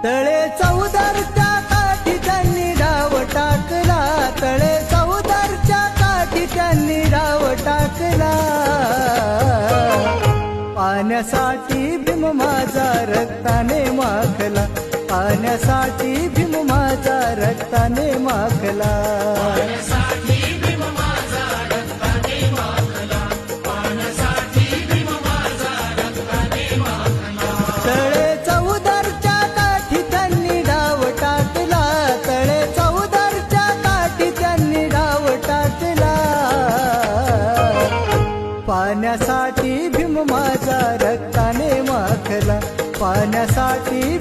तळे चौदारच्या काठी त्यांनी डाव टाकला, तळे चौदारच्या काठी त्यांनी डाव टाकला। पाण्यासाठी भीम माझा रक्ताने माखला, पाण्यासाठी भीम माझा रक्ताने माखला। तळे चौदारच्या काठी त्यांनी डाव टाकला, तळे चौदारच्या काठी त्यांनी डाव टाकला। पाण्यासाठी भीम माझा रक्ताने माखला, पाण्यासाठी